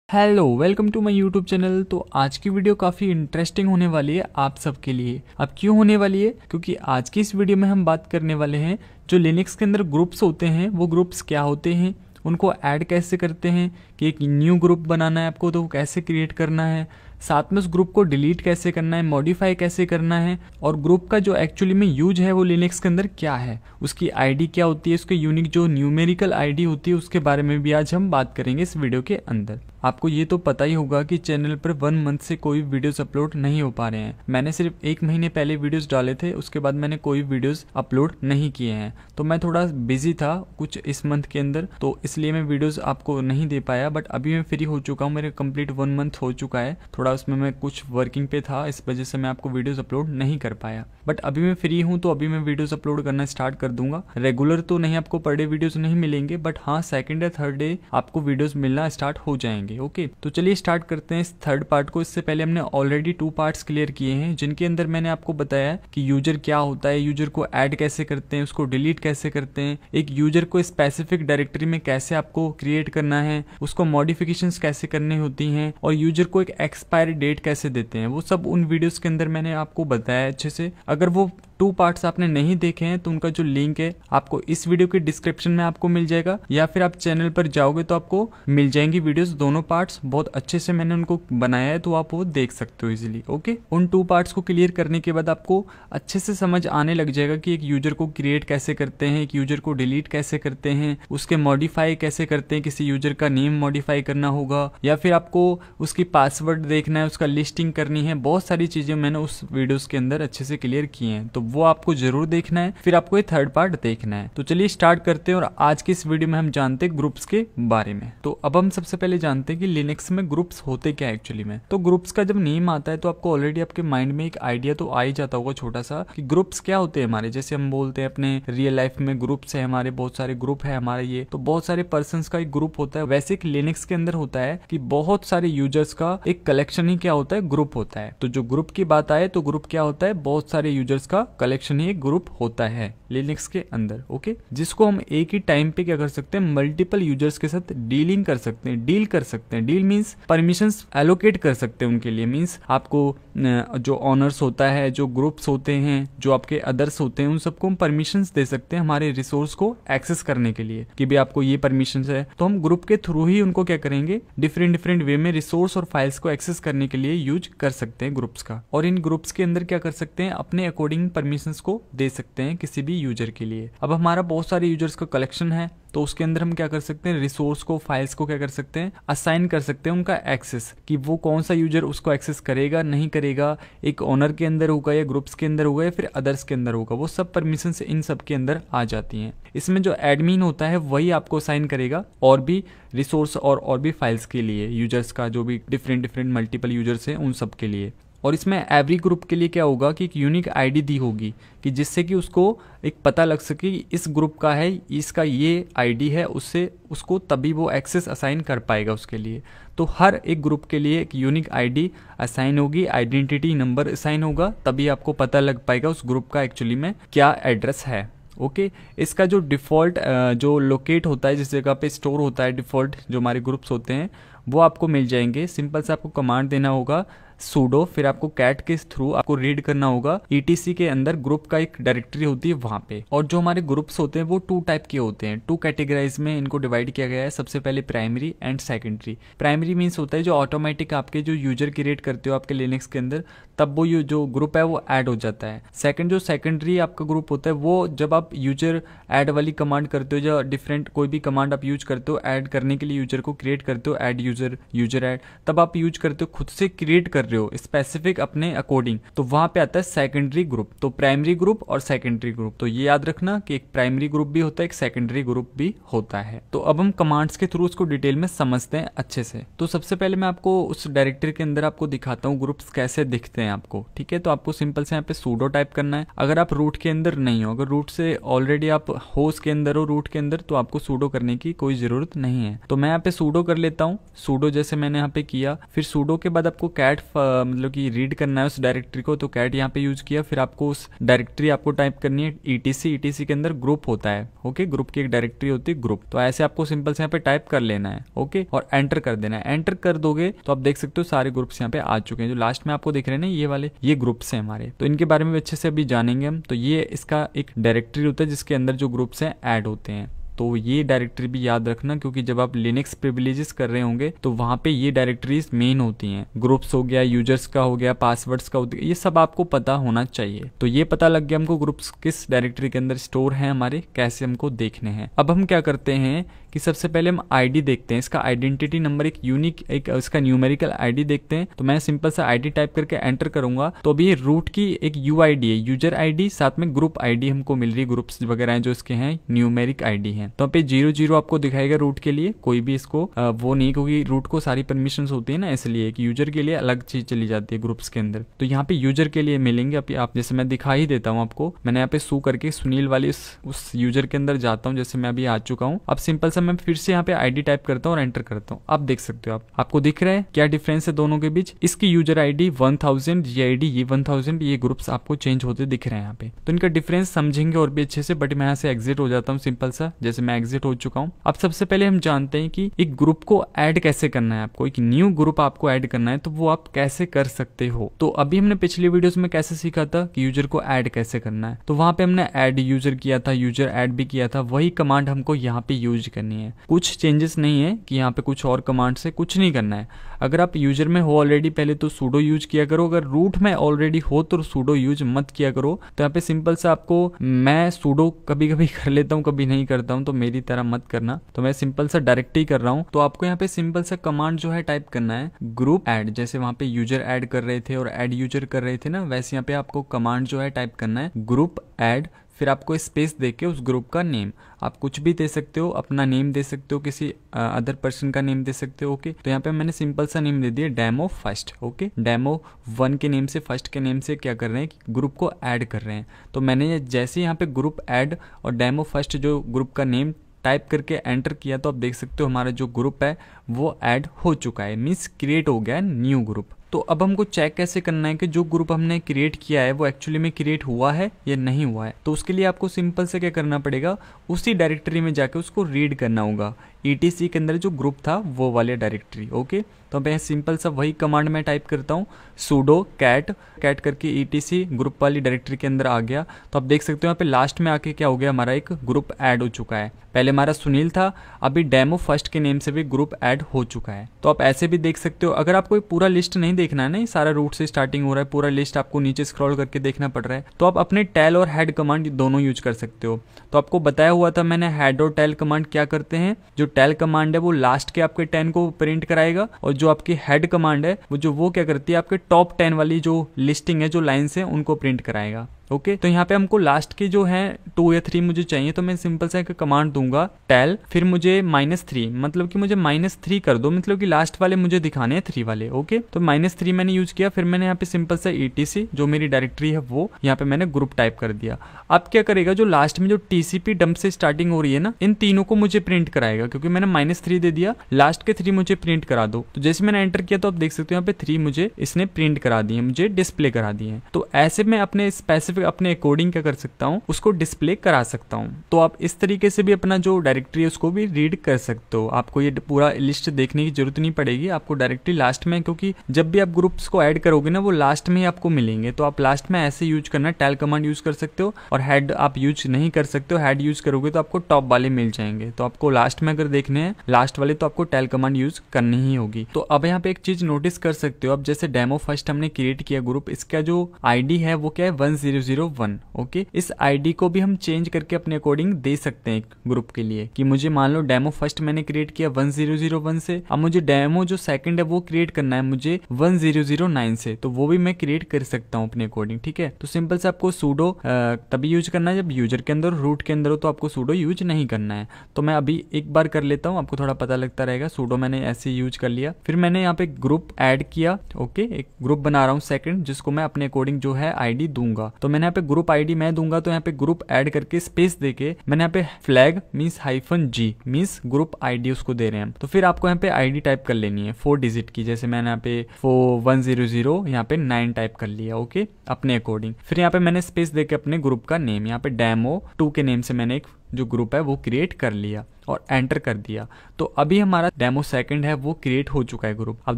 Hello welcome to my YouTube channel. तो आज की वीडियो काफ़ी इंटरेस्टिंग होने वाली है आप सबके लिए। अब क्यों होने वाली है? क्योंकि आज की इस वीडियो में हम बात करने वाले हैं जो लिनक्स के अंदर ग्रुप्स होते हैं वो ग्रुप्स क्या होते हैं, उनको ऐड कैसे करते हैं, कि एक न्यू ग्रुप बनाना है आपको तो वो कैसे क्रिएट करना है, साथ में उस ग्रुप को डिलीट कैसे करना है, मॉडिफाई कैसे करना है, और ग्रुप का जो एक्चुअली में यूज है वो लिनक्स के अंदर क्या है, उसकी आईडी क्या होती है, उसके यूनिक जो न्यूमेरिकल आईडी होती है उसके बारे में भी आज हम बात करेंगे इस वीडियो के अंदर। आपको ये तो पता ही होगा कि चैनल पर 1 मंथ से कोई वीडियोस अपलोड नहीं हो पा रहे हैं। मैंने सिर्फ 1 महीने पहले वीडियोस डाले थे, उसके बाद मैंने कोई वीडियोस अपलोड नहीं किए हैं। तो मैं थोड़ा बिजी था कुछ इस मंथ के अंदर, तो इसलिए मैं वीडियोस आपको नहीं दे पाया। बट अभी मैं फ्री हो चुका हूँ, मेरे कंप्लीट 1 मंथ हो चुका है। थोड़ा उसमें मैं कुछ वर्किंग पे था, इस वजह से मैं आपको वीडियोस अपलोड नहीं कर पाया। बट अभी मैं फ्री हूँ तो अभी मैं वीडियोस अपलोड करना स्टार्ट कर दूंगा। रेगुलर तो नहीं, आपको पर डे वीडियोस नहीं मिलेंगे, बट हाँ सेकंड या थर्ड डे आपको वीडियोस मिलना स्टार्ट हो जाएंगे। ओके, तो चलिए स्टार्ट करते हैं इस थर्ड पार्ट को। इससे पहले हमने ऑलरेडी 2 पार्ट्स क्लियर किए हैं, जिनके अंदर मैंने आपको बताया कि यूजर क्या होता है, यूजर को ऐड कैसे करते हैं, उसको डिलीट कैसे करते हैं, एक यूजर को स्पेसिफिक डायरेक्टरी में कैसे आपको क्रिएट करना है, उसको मॉडिफिकेशंस कैसे करनी होती हैं, और यूजर को एक एक्सपायरी डेट कैसे देते हैं, वो सब उन वीडियोस के अंदर मैंने आपको बताया अच्छे से। अगर वो 2 पार्ट्स आपने नहीं देखे हैं तो उनका जो लिंक है आपको इस वीडियो के डिस्क्रिप्शन में आपको मिल जाएगा, या फिर आप चैनल पर जाओगे तो आपको मिल जाएंगी वीडियोस। दोनों पार्ट्स बहुत अच्छे से मैंने उनको बनाया है, तो आप वो देख सकते हो इजीली। ओके, उन 2 पार्ट्स को क्लियर करने के बाद आपको अच्छे से समझ आने लग जाएगा कि एक यूजर को क्रिएट कैसे करते हैं, एक यूजर को डिलीट कैसे करते हैं, उसके मॉडिफाई कैसे करते हैं, किसी यूजर का नेम मॉडिफाई करना होगा, या फिर आपको उसकी पासवर्ड देखना है, उसका लिस्टिंग करनी है। बहुत सारी चीजें मैंने उस वीडियोस के अंदर अच्छे से क्लियर की हैं, तो वो आपको जरूर देखना है, फिर आपको ये थर्ड पार्ट देखना है। तो चलिए स्टार्ट करते हैं और आज की इस वीडियो में हम जानते हैं ग्रुप्स के बारे में। तो अब हम सबसे पहले जानते हैं कि लिनक्स में ग्रुप्स होते क्या है एक्चुअली में। तो ग्रुप्स का जब नेम आता है तो आपको ऑलरेडी आपके माइंड में एक आइडिया तो आ ही जाता होगा छोटा सा, कि ग्रुप्स क्या होते हैं हमारे। जैसे हम बोलते हैं अपने रियल लाइफ में ग्रुप्स है हमारे, बहुत सारे ग्रुप है हमारे, ये तो बहुत सारे पर्संस का एक ग्रुप होता है। वैसे एक लिनक्स के अंदर होता है कि बहुत सारे यूजर्स का एक कलेक्शन ही क्या होता है, ग्रुप होता है। तो जो ग्रुप की बात आए तो ग्रुप क्या होता है, बहुत सारे यूजर्स का कलेक्शन ही एक ग्रुप होता है लिनक्स के अंदर। ओके, जिसको हम एक ही टाइम पे क्या कर सकते हैं, मल्टीपल यूजर्स के साथ डीलिंग कर सकते हैं, डील कर सकते हैं। डील मींस परमिशंस एलोकेट कर सकते हैं उनके लिए। मींस आपको जो ऑनर्स होता है, जो ग्रुप्स होते हैं, जो आपके अदर्स होते हैं, उन सबको हम परमिशंस दे सकते हैं हमारे रिसोर्स को एक्सेस करने के लिए, कि भी आपको ये परमिशंस है। तो हम ग्रुप के थ्रू ही उनको क्या करेंगे, डिफरेंट वे में रिसोर्स और फाइल्स को एक्सेस करने के लिए यूज कर सकते हैं ग्रुप्स का। और इन ग्रुप्स के अंदर क्या कर सकते हैं, अपने अकॉर्डिंग परमिशंस को दे सकते हैं किसी भी यूजर के लिए। अब हमारा बहुत सारे यूजर्स का कलेक्शन है, तो उसके अंदर हम क्या कर सकते हैं, रिसोर्स को, फाइल्स को क्या कर सकते हैं, असाइन कर सकते हैं उनका एक्सेस, कि वो कौन सा यूजर उसको एक्सेस करेगा नहीं करेगा, एक ओनर के अंदर होगा या ग्रुप्स के अंदर होगा या फिर अदर्स के अंदर होगा, वो सब परमिशन इन सब के अंदर आ जाती हैं। इसमें जो एडमिन होता है वही आपको असाइन करेगा और भी रिसोर्स और भी फाइल्स के लिए, यूजर्स का जो भी डिफरेंट मल्टीपल यूजर्स हैं उन सब के लिए। और इसमें एवरी ग्रुप के लिए क्या होगा कि एक यूनिक आईडी दी होगी, कि जिससे कि उसको एक पता लग सके कि इस ग्रुप का है, इसका ये आईडी है, उससे उसको तभी वो एक्सेस असाइन कर पाएगा उसके लिए। तो हर एक ग्रुप के लिए एक यूनिक आईडी असाइन होगी, आइडेंटिटी नंबर असाइन होगा, तभी आपको पता लग पाएगा उस ग्रुप का एक्चुअली में क्या एड्रेस है। ओके, इसका जो डिफ़ॉल्ट जो लोकेट होता है, जिस जगह पे स्टोर होता है डिफ़ॉल्ट जो हमारे ग्रुप्स होते हैं, वो आपको मिल जाएंगे। सिंपल से आपको कमांड देना होगा सूडो, फिर आपको कैट के थ्रू आपको रीड करना होगा ETC के अंदर ग्रुप का एक डायरेक्टरी होती है वहां पे। और जो हमारे ग्रुप्स होते हैं वो 2 टाइप के होते हैं, 2 कैटेगराइज में इनको डिवाइड किया गया है। सबसे पहले primary and secondary. Primary means होता है जो ऑटोमेटिक आपके जो यूजर क्रिएट करते हो आपके लिनक्स के अंदर, तब वो जो ग्रुप है वो ऐड हो जाता है। जो सेकेंडरी आपका ग्रुप होता है, वो जब आप यूजर ऐड वाली कमांड करते हो, या डिफरेंट कोई भी कमांड आप यूज करते हो ऐड करने के लिए, यूजर को क्रिएट करते हो, ऐड यूजर ऐड, तब आप यूज करते हो, खुद से क्रिएट कर रहे हो स्पेसिफिक अपने अकॉर्डिंग, तो वहां पे आता है सेकेंडरी ग्रुप। तो प्राइमरी ग्रुप और सेकेंडरी ग्रुप, तो ये याद रखना कि एक प्राइमरी ग्रुप भी होता है, एक सेकेंडरी ग्रुप भी होता है। तो अब हम कमांड्स के थ्रू उसको डिटेल में समझते हैं अच्छे से। तो सबसे पहले मैं आपको उस डायरेक्टरी के अंदर आपको दिखाता हूँ ग्रुप्स कैसे दिखते हैं आपको, ठीक है। तो आपको सिंपल से यहाँ पे सूडो टाइप करना है। अगर आप रूट के अंदर नहीं हो, अगर रूट से ऑलरेडी आप होस्ट के अंदर हो, रूट के अंदर, तो आपको सूडो करने की कोई जरूरत नहीं है। तो मैं यहाँ पे सूडो कर लेता हूँ। सूडो जैसे मैंने यहाँ पे किया, फिर सूडो के बाद आपको कैट मतलब कि रीड करना है उस डायरेक्टरी को, तो कैट यहाँ पे यूज किया। फिर आपको उस डायरेक्टरी आपको टाइप करनी है ETC के अंदर ग्रुप होता है, ओके, ग्रुप की एक डायरेक्टरी होती है ग्रुप। तो ऐसे आपको सिंपल से यहाँ पे टाइप कर लेना है, ओके, और एंटर कर देना है। एंटर कर दोगे तो आप देख सकते हो सारे ग्रुप्स यहाँ पे आ चुके हैं। जो लास्ट में आपको दिख रहे हैं ना ये वाले, ये ग्रुप्स हैं हमारे, तो इनके बारे में भी अच्छे से अभी जानेंगे हम। तो ये इसका एक डायरेक्टरी होता है जिसके अंदर जो ग्रुप्स हैं ऐड होते हैं। तो ये डायरेक्टरी भी याद रखना, क्योंकि जब आप लिनक्स प्रिविलेजेस कर रहे होंगे तो वहां पे ये डायरेक्टरीज मेन होती हैं। ग्रुप्स हो गया, यूजर्स का हो गया, पासवर्ड्स का हो गया, ये सब आपको पता होना चाहिए। तो ये पता लग गया हमको ग्रुप्स किस डायरेक्टरी के अंदर स्टोर है हमारे, कैसे हमको देखने हैं। अब हम क्या करते हैं कि सबसे पहले हम आईडी देखते हैं, इसका आइडेंटिटी नंबर, एक यूनिक एक इसका न्यूमेरिकल आईडी देखते हैं। तो मैं सिंपल सा आईडी टाइप करके एंटर करूंगा तो अभी ये रूट की एक यूआईडी है, यूजर आईडी, साथ में ग्रुप आईडी हमको मिल रही है, ग्रुप्स वगैरह हैं जो इसके हैं न्यूमेरिक आईडी है। तो यहाँ पे 00 आपको दिखाएगा रूट के लिए, कोई भी इसको वो नहीं, क्योंकि रूट को सारी परमिशंस होती है ना, इसलिए एक यूजर के लिए अलग चीज चली जाती है ग्रुप्स के अंदर। तो यहाँ पे यूजर के लिए मिलेंगे। अभी आप जैसे मैं दिखा ही देता हूँ आपको, मैंने यहाँ पे सू करके सुनील वाली उस यूजर के अंदर जाता हूँ, जैसे मैं अभी आ चुका हूँ। अब सिंपल सा मैं फिर से यहाँ पे आईडी टाइप करता हूँ और एंटर करता हूँ। आप देख सकते हो, आपको दिख रहा है क्या डिफरेंस है दोनों के बीच। इसकी यूजर आईडी 1000, ये आईडी ये 1000, ये ग्रुप्स आपको चेंज होते दिख रहे हैं यहाँ पे। तो इनका डिफरेंस समझेंगे और भी अच्छे से, बट मैं यहाँ से एग्जिट हो जाता हूँ सिंपल सा, जैसे मैं एग्जिट हो चुका हूँ। अब सबसे पहले हम जानते हैं कि एक ग्रुप को ऐड कैसे करना है। आपको एक न्यू ग्रुप आपको ऐड करना है, तो वो आप कैसे कर सकते हो। तो अभी हमने पिछली वीडियोस में कैसे सीखा था कि यूजर को ऐड कैसे करना है, तो वहां पे हमने ऐड यूजर किया था, यूजर ऐड भी किया था। वही कमांड हमको यहाँ पे यूज करनी है, कुछ चेंजेस नहीं है कि यहाँ पे कुछ और कमांड से कुछ नहीं करना है। अगर आप यूजर में हो ऑलरेडी पहले तो सूडो यूज किया करो, अगर रूट में ऑलरेडी हो तो सूडो यूज मत किया करो। तो यहाँ पे सिंपल सा आपको, मैं सूडो कभी कभी कर लेता हूँ कभी नहीं करता हूँ, तो मेरी तरह मत करना। तो मैं सिंपल सा डायरेक्ट ही कर रहा हूँ। तो आपको यहाँ पे सिंपल सा कमांड जो है टाइप करना है ग्रुप ऐड, जैसे वहां पे यूजर ऐड कर रहे थे और ऐड यूजर कर रहे थे ना, वैसे यहाँ पे आपको कमांड जो है टाइप करना है ग्रुप ऐड। फिर आपको स्पेस देके उस ग्रुप का नेम आप कुछ भी दे सकते हो, अपना नेम दे सकते हो, किसी अदर पर्सन का नेम दे सकते हो, ओके। तो यहाँ पे मैंने सिंपल सा नेम दे दिया डेमो फर्स्ट, ओके। डेमो 1 के नेम से, फर्स्ट के नेम से क्या कर रहे हैं कि ग्रुप को ऐड कर रहे हैं। तो मैंने जैसे यहाँ पे ग्रुप ऐड और डेमो फर्स्ट जो ग्रुप का नेम टाइप करके एंटर किया, तो आप देख सकते हो हमारा जो ग्रुप है वो ऐड हो चुका है, मीन्स क्रिएट हो गया है न्यू ग्रुप। तो अब हमको चेक कैसे करना है कि जो ग्रुप हमने क्रिएट किया है वो एक्चुअली में क्रिएट हुआ है या नहीं हुआ है। तो उसके लिए आपको सिंपल से क्या करना पड़ेगा, उसी डायरेक्टरी में जाके उसको रीड करना होगा। ETC के अंदर जो ग्रुप था वो वाले डायरेक्टरी, ओके। तो मैं सिंपल सा वही कमांड में टाइप करता हूँ, सूडो कैट करके ETC ग्रुप वाली डायरेक्टरी के अंदर आ गया। तो आप देख सकते हो यहाँ पे लास्ट में आके क्या हो गया, हमारा एक ग्रुप ऐड हो चुका है। पहले हमारा सुनील था, अभी डेमो फर्स्ट के नेम से भी ग्रुप ऐड हो चुका है। तो आप ऐसे भी देख सकते हो। अगर आपको पूरा लिस्ट नहीं देखना है ना, सारा रूट से स्टार्टिंग हो रहा है, पूरा लिस्ट आपको नीचे स्क्रॉल करके देखना पड़ रहा है, तो आप अपने टेल और हेड कमांड दोनों यूज कर सकते हो। तो आपको बताया हुआ था मैंने, हेड और टेल कमांड क्या करते हैं। जो टेल कमांड है वो लास्ट के आपके 10 को प्रिंट कराएगा, और जो आपकी हेड कमांड है वो क्या करती है, आपके टॉप 10 वाली जो लिस्टिंग है, जो लाइन्स है, उनको प्रिंट कराएगा, ओके। तो यहाँ पे हमको लास्ट के जो है 2 या 3 मुझे चाहिए, तो मैं सिंपल सा एक कमांड दूंगा टेल, फिर मुझे -3, मतलब कि मुझे -3 कर दो, मतलब कि लास्ट वाले मुझे दिखाने हैं 3 वाले, ओके। तो -3 मैंने यूज किया। फिर मैंने यहाँ पे सिंपल सा ETC जो मेरी डायरेक्टरी है वो यहाँ पे मैंने ग्रुप टाइप कर दिया। अब क्या करेगा, जो लास्ट में जो TCP डंप से स्टार्टिंग हो रही है ना, इन तीनों को मुझे प्रिंट कराएगा, क्योंकि मैंने -3 दे दिया, लास्ट के 3 मुझे प्रिंट करा दो। तो जैसे मैंने एंटर किया तो आप देख सकते हो यहाँ पे 3 मुझे इसने प्रिंट करा दिए, मुझे डिस्प्ले करा दिए। तो ऐसे मैं अपने स्पेसिफिक अपने अकॉर्डिंग क्या कर सकता हूँ, उसको डिस्प्ले करा सकता हूँ। तो आप इस तरीके से भी अपना जो डायरेक्टरी है उसको भी रीड कर सकते हो। आपको ये पूरा लिस्ट देखने की जरूरत नहीं पड़ेगी, आपको डायरेक्टली लास्ट में, क्योंकि जब भी आप ग्रुप्स को ऐड करोगे ना वो लास्ट में ही आपको मिलेंगे। तो आप लास्ट में ऐसे यूज करना, टेल कमांड यूज कर सकते हो, और हेड आप यूज नहीं कर सकते हो। हेड यूज करोगे तो आपको टॉप वाले मिल जाएंगे। तो आपको लास्ट में अगर देखने हैं लास्ट वाले, तो आपको टेल कमांड यूज करनी ही होगी। तो अब यहाँ पे एक चीज नोटिस कर सकते हो, अब जैसे डेमो फर्स्ट हमने क्रिएट किया ग्रुप, इसका जो आईडी है वो क्या है 1001, ओके। इस आईडी को भी हम चेंज करके अपने अकॉर्डिंग दे सकते हैं ग्रुप के लिए, कि मुझे मान लो डेमो फर्स्ट मैंने क्रिएट किया 1001 से, अब मुझे डेमो जो सेकंड है वो क्रिएट करना है मुझे 1009 से, तो वो भी मैं क्रिएट कर सकता हूँ अपने अकॉर्डिंग, ठीक है। तो सिंपल से आपको सूडो तभी यूज करना है जब यूजर के अंदर रूट के अंदर हो, तो आपको सूडो यूज नहीं करना है। तो मैं अभी एक बार कर लेता हूँ, आपको थोड़ा पता लगता रहेगा। सूडो मैंने ऐसे यूज कर लिया, फिर मैंने यहाँ पे ग्रुप ऐड किया, ओके। एक ग्रुप बना रहा हूँ सेकंड, जिसको मैं अपने अकॉर्डिंग जो है आईडी दूंगा। तो मैंने यहाँ पे ग्रुप आईडी मैं दूंगा, तो यहाँ पे ग्रुप ऐड करके स्पेस देके मैंने यहाँ पे flag means -G means group ID उसको दे रहे हैं हम। तो फिर आपको यहाँ पे आईडी टाइप कर लेनी है 4 डिजिट की, जैसे मैंने यहाँ पे 4100 यहाँ पे 9 टाइप कर लिया, ओके, अपने अकॉर्डिंग। फिर यहाँ पे मैंने स्पेस देके अपने ग्रुप का नेम यहाँ पे डेमो2 के नेम से मैंने एक जो ग्रुप है वो क्रिएट कर लिया और एंटर कर दिया। तो अभी हमारा डेमो सेकंड है वो क्रिएट हो चुका है ग्रुप। अब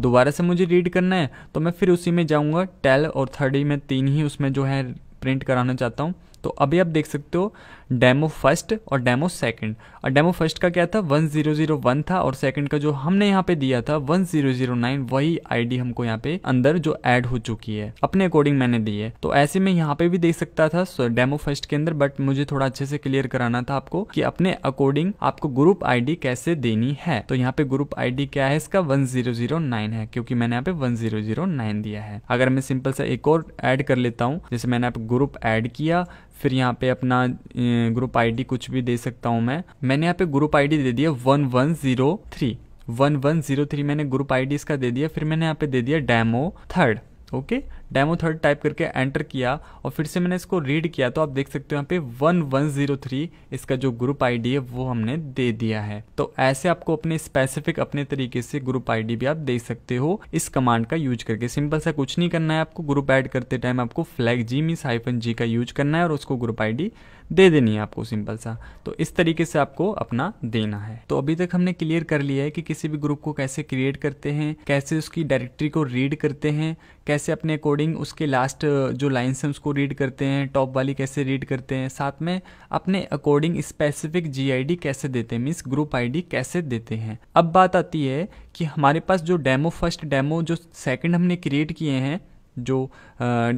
दोबारा से मुझे रीड करना है तो मैं फिर उसी में जाऊंगा, टेल और 30 में 3 ही उसमें जो है प्रिंट कराना चाहता हूँ। तो अभी आप देख सकते हो डेमो फर्स्ट और डेमो सेकंड। और डेमो फर्स्ट का क्या था 1001 था, और सेकंड का जो हमने यहाँ पे दिया था 1009, वही आईडी हमको यहाँ पे अंदर जो ऐड हो चुकी है, अपने अकॉर्डिंग मैंने दी है। तो ऐसे में यहाँ पे भी देख सकता था डेमो फर्स्ट के अंदर, बट मुझे थोड़ा अच्छे से क्लियर कराना था आपको कि अपने अकॉर्डिंग आपको ग्रुप आईडी कैसे देनी है। तो यहाँ पे ग्रुप आईडी क्या है इसका 1009 है, क्योंकि मैंने यहाँ पे 1009 दिया है। अगर मैं सिंपल सा एक और ऐड कर लेता हूँ, जैसे मैंने यहाँ पे ग्रुप ऐड किया, फिर यहाँ पे अपना ग्रुप आईडी कुछ भी दे सकता हूँ मैंने यहाँ पे ग्रुप आईडी दे दिया 1103 मैंने ग्रुप आईडी इसका दे दिया। फिर मैंने यहाँ पे दे दिया demo third, okay, demo third type करके एंटर किया और फिर से मैंने इसको रीड किया, तो आप देख सकते हो यहाँ पे 1103 इसका जो ग्रुप आईडी है वो हमने दे दिया है। तो ऐसे आपको अपने स्पेसिफिक अपने तरीके से ग्रुप आईडी भी आप दे सकते हो इस कमांड का यूज करके। सिंपल सा कुछ नहीं करना है आपको, ग्रुप ऐड करते टाइम आपको फ्लैग G मीन्स -G का यूज करना है और उसको ग्रुप आईडी दे देनी है आपको, सिंपल सा। तो इस तरीके से आपको अपना देना है। तो अभी तक हमने क्लियर कर लिया है कि किसी भी ग्रुप को कैसे क्रिएट करते हैं, कैसे उसकी डायरेक्टरी को रीड करते हैं, कैसे अपने अकॉर्डिंग उसके लास्ट जो लाइन्स हैं उसको रीड करते हैं, टॉप वाली कैसे रीड करते हैं, साथ में अपने अकॉर्डिंग स्पेसिफिक GID कैसे देते हैं, मीन्स ग्रुप आईडी कैसे देते हैं। अब बात आती है कि हमारे पास जो डेमो फर्स्ट डेमो जो सेकंड हमने क्रिएट किए हैं, जो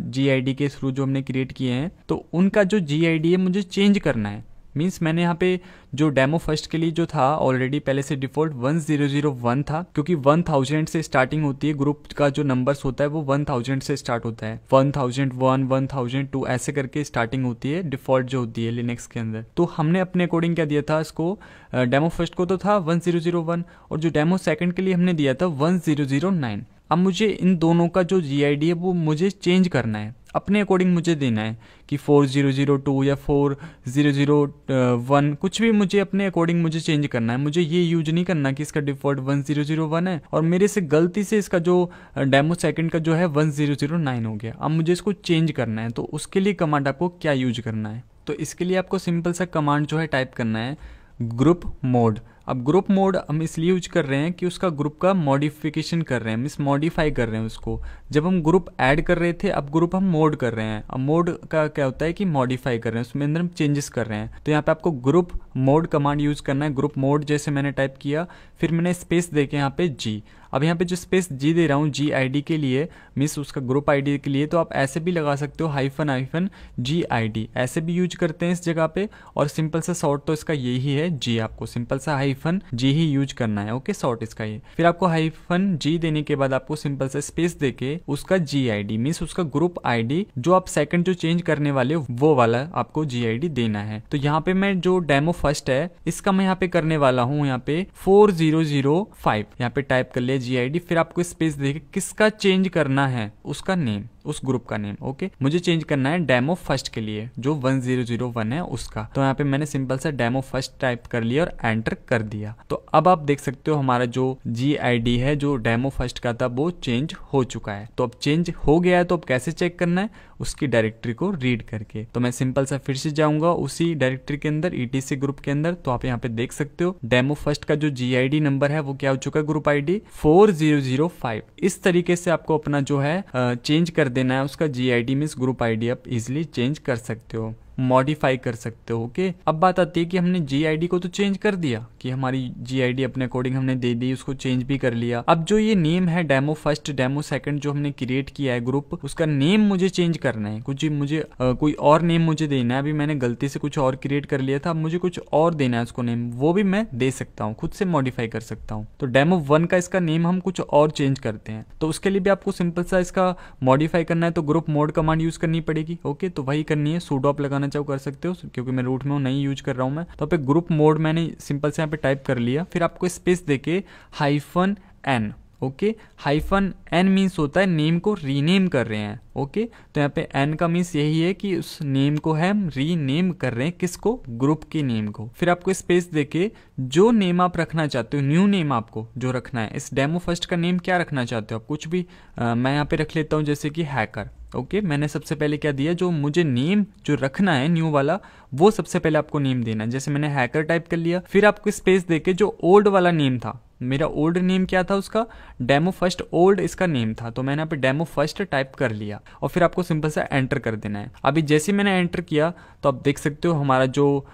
GID के थ्रू जो हमने क्रिएट किए हैं, तो उनका जो GID है मुझे चेंज करना है। मीन्स मैंने यहाँ पे जो डेमो फर्स्ट के लिए जो था ऑलरेडी पहले से डिफॉल्ट 1001 था, क्योंकि 1000 से स्टार्टिंग होती है ग्रुप का जो नंबर्स होता है वो 1000 से स्टार्ट होता है, 1001 1002 ऐसे करके स्टार्टिंग होती है डिफॉल्ट जो होती है लिनक्स के अंदर। तो हमने अपने अकॉर्डिंग क्या दिया था इसको, डेमो फर्स्ट को तो था 1001 और जो डेमो सेकंड के लिए हमने दिया था 1009। अब मुझे इन दोनों का जो GID है वो मुझे चेंज करना है, अपने अकॉर्डिंग मुझे देना है कि 4002 या 4001 कुछ भी मुझे अपने अकॉर्डिंग मुझे चेंज करना है। मुझे ये यूज नहीं करना कि इसका डिफॉल्ट 1001 है और मेरे से गलती से इसका जो डेमो सेकंड का जो है 1009 हो गया। अब मुझे इसको चेंज करना है, तो उसके लिए कमांड आपको क्या यूज करना है, तो इसके लिए आपको सिंपल सा कमांड जो है टाइप करना है ग्रुप मोड। अब ग्रुप मोड हम इसलिए यूज कर रहे हैं कि उसका ग्रुप का मॉडिफिकेशन कर रहे हैं, मीन्स मॉडिफाई कर रहे हैं उसको। जब हम ग्रुप ऐड कर रहे थे, अब ग्रुप हम मोड कर रहे हैं। अब मोड का क्या होता है कि मॉडिफाई कर रहे हैं, उसमें अंदर हम चेंजेस कर रहे हैं। तो यहाँ पे आपको ग्रुप मोड कमांड यूज करना है। ग्रुप मोड जैसे मैंने टाइप किया, फिर मैंने स्पेस दे के यहाँ पे G। अब यहाँ पे जो स्पेस G दे रहा हूँ GID के लिए, मीन्स उसका ग्रुप आईडी के लिए, तो आप ऐसे भी लगा सकते हो -GID ऐसे भी यूज करते हैं इस जगह पे। और सिंपल सा शॉर्ट तो इसका यही है G, आपको सिंपल सा -G ही यूज करना है, ओके, शॉर्ट इसका ये। फिर आपको -G देने के बाद आपको सिंपल सा स्पेस देके उसका GID मीन्स उसका ग्रुप आईडी जो आप सेकंड जो चेंज करने वाले हो वो वाला आपको GID देना है। तो यहाँ पे मैं जो डेमो फर्स्ट है इसका मैं यहाँ पे करने वाला हूँ यहाँ पे 4005 यहाँ पे टाइप कर लिया GID। फिर आपको स्पेस देके किसका चेंज करना है, उसका नेम, उस ग्रुप का नेम, ओके। मुझे चेंज करना है डेमो फर्स्ट के लिए जो 1001 है उसका। तो यहाँ पे मैंने सिंपल सा डेमो फर्स्ट टाइप कर लिया और एंटर कर दिया। तो अब आप देख सकते हो हमारा जो GID है जो डेमो फर्स्ट का था वो चेंज हो चुका है। तो अब चेंज हो गया है, तो अब कैसे चेक करना है, उसकी डायरेक्टरी को रीड करके। तो मैं सिंपल सा फिर से जाऊंगा उसी डायरेक्टरी के अंदर ETC ग्रुप के अंदर। तो आप यहाँ पे देख सकते हो डेमो फर्स्ट का जो GID नंबर है वो क्या हो चुका है, ग्रुप आईडी 4005। इस तरीके से आपको अपना जो है चेंज कर देना है उसका GID मीन्स ग्रुप आईडी आप इजिली चेंज कर सकते हो, मॉडिफाई कर सकते हो, ओके। अब बात आती है कि हमने GID को तो चेंज कर दिया कि हमारी GID अपने अकॉर्डिंग हमने दे दी, उसको चेंज भी कर लिया। अब जो ये नेम है डेमो फर्स्ट डेमो सेकंड जो हमने क्रिएट किया है ग्रुप, उसका नेम मुझे चेंज करना है। कुछ मुझे कोई और नेम मुझे देना है। अभी मैंने गलती से कुछ और क्रिएट कर लिया था, अब मुझे कुछ और देना है उसको नेम, वो भी मैं दे सकता हूँ, खुद से मॉडिफाई कर सकता हूँ। तो डेमो 1 का इसका नेम हम कुछ और चेंज करते हैं, तो उसके लिए भी आपको सिंपल सा इसका मॉडिफाई करना है, तो ग्रुप मोड कमांड यूज करनी पड़ेगी, ओके। तो वही करनी है, sudo आप लगाना चाहो कर सकते हो, क्योंकि मैं रूट में हूँ, नहीं यूज कर रहा हूँ मैं। तो पे ग्रुप मोड मैंने सिंपल से यहाँ पे टाइप कर लिया। फिर आपको स्पेस देके -N, okay. Hyphen N means होता है नेम को रीनेम कर रहे हैं। ओके, तो यहाँ पे एन का मीन्स यही है कि उस नेम को हम रीनेम कर रहे हैं, किसको, ग्रुप के नेम को। फिर आपको स्पेस देके जो नेम आप रखना चाहते हो, न्यू नेम आपको जो रखना है, इस डेमो फर्स्ट का नेम क्या रखना चाहते हो आप, कुछ भी। मैं यहाँ पे रख लेता हूँ जैसे कि हैकर। ओके, मैंने सबसे पहले क्या दिया, जो मुझे नेम जो रखना है न्यू वाला, वो सबसे पहले आपको नेम देना है। जैसे मैंने हैकर टाइप कर लिया। फिर आपको स्पेस देके जो ओल्ड वाला नेम था, मेरा ओल्ड नेम क्या था उसका, डेमो फर्स्ट ओल्ड इसका नेम था, तो मैंने यहाँ पे डेमो फर्स्ट टाइप कर लिया और फिर आपको सिंपल सा एंटर कर देना है। अभी जैसे मैंने एंटर किया तो आप देख सकते हो हमारा जो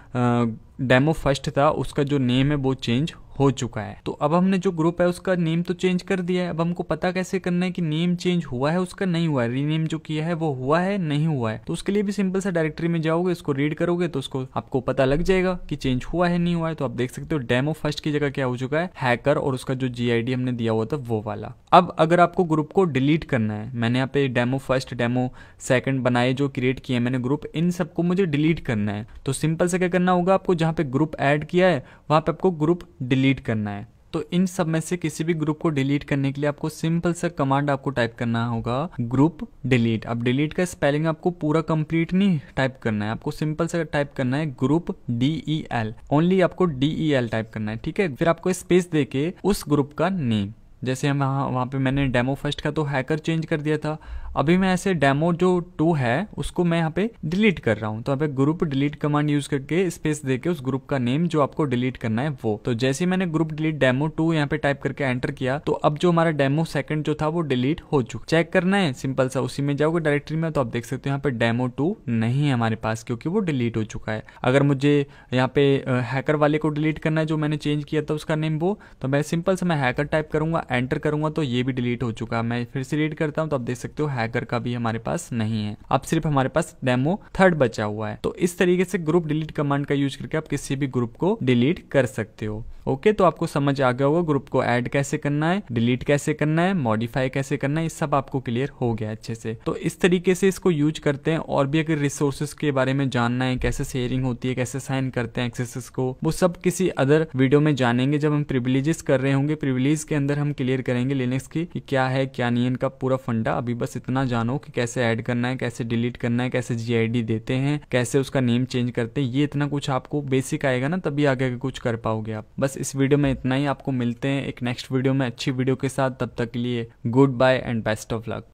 डेमो फर्स्ट था उसका जो नेम है वो चेंज हो चुका है। तो अब हमने जो ग्रुप है उसका नेम तो चेंज कर दिया है। अब हमको पता कैसे करना है कि नेम चेंज हुआ है उसका, नहीं हुआ है, रीनेम जो किया है वो हुआ है नहीं हुआ है। तो उसके लिए भी सिंपल सा डायरेक्टरी में जाओगे, उसको रीड करोगे तो उसको आपको पता लग जाएगा कि चेंज हुआ है नहीं हुआ है। तो आप देख सकते हो डेमो फर्स्ट की जगह क्या हो चुका है, हैकर, और उसका जो GID हमने दिया हुआ था वो वाला। अब अगर आपको ग्रुप को डिलीट करना है, मैंने यहाँ पे डेमो फर्स्ट डेमो सेकंड बनाए जो क्रिएट किए मैंने ग्रुप, इन सबको मुझे डिलीट करना है। तो सिंपल से क्या करना होगा, आपको जहाँ पे ग्रुप ऐड किया है वहां पे आपको ग्रुप डिलीट करना है। तो इन सब में से किसी भी ग्रुप को डिलीट करने के लिए आपको सिंपल सा कमांड आपको टाइप करना होगा, ग्रुप डिलीट। अब डिलीट का स्पेलिंग आपको पूरा कंप्लीट नहीं टाइप करना है, आपको सिंपल सा टाइप करना है ग्रुप DEL, ओनली आपको DEL टाइप करना है, ठीक है। फिर आपको स्पेस देके उस ग्रुप का नेम, जैसे हम वहाँ पे मैंने डेमो फर्स्ट का तो हैकर चेंज कर दिया था, अभी मैं ऐसे डेमो जो 2 है उसको मैं यहाँ पे डिलीट कर रहा हूँ। तो यहाँ पे ग्रुप डिलीट कमांड यूज करके स्पेस देके उस ग्रुप का नेम जो आपको डिलीट करना है वो, तो जैसे ही मैंने ग्रुप डिलीट डेमो 2 यहाँ पे टाइप करके एंटर किया तो अब जो हमारा डेमो सेकंड जो था वो डिलीट हो चुका। चेक करना है सिंपल सा, उसी में जाओगे डायरेक्टरी में तो आप देख सकते हो यहाँ पे डेमो 2 नहीं है हमारे पास क्योंकि वो डिलीट हो चुका है। अगर मुझे यहाँ पे हैकर वाले को डिलीट करना है जो मैंने चेंज किया था उसका नेम वो, तो मैं सिंपल से मैं हैकर टाइप करूंगा, एंटर करूंगा तो ये भी डिलीट हो चुका है। मैं फिर से रीड करता हूँ तो आप देख सकते हो हैकर का भी हमारे पास नहीं है, अब सिर्फ हमारे पास डेमो थर्ड बचा हुआ है। तो इस तरीके से ग्रुप डिलीट कमांड का यूज करके आप किसी भी ग्रुप को डिलीट कर सकते हो। ओके, तो आपको समझ आ गया होगा ग्रुप को ऐड कैसे करना है, डिलीट कैसे करना है, मॉडिफाई कैसे करना है, ये सब आपको क्लियर हो गया अच्छे से। तो इस तरीके से इसको यूज करते हैं। और भी अगर रिसोर्सेज के बारे में जानना है, कैसे शेयरिंग होती है, कैसे साइन करते हैं एक्सेसेस को, वो सब किसी अदर वीडियो में जानेंगे जब हम प्रिविलेजेस कर रहे होंगे। प्रिविलेज के अंदर हम क्लियर करेंगे लिनक्स की कि क्या है क्या नहीं, इनका पूरा फंडा। अभी बस इतना जानो कि कैसे ऐड करना है, कैसे डिलीट करना है, कैसे GID देते हैं, कैसे उसका नेम चेंज करते हैं, ये इतना कुछ आपको बेसिक आएगा ना, तभी आगे कुछ कर पाओगे आप। बस इस वीडियो में इतना ही, आपको मिलते हैं एक नेक्स्ट वीडियो में अच्छी वीडियो के साथ। तब तक के लिए good bye and best of luck.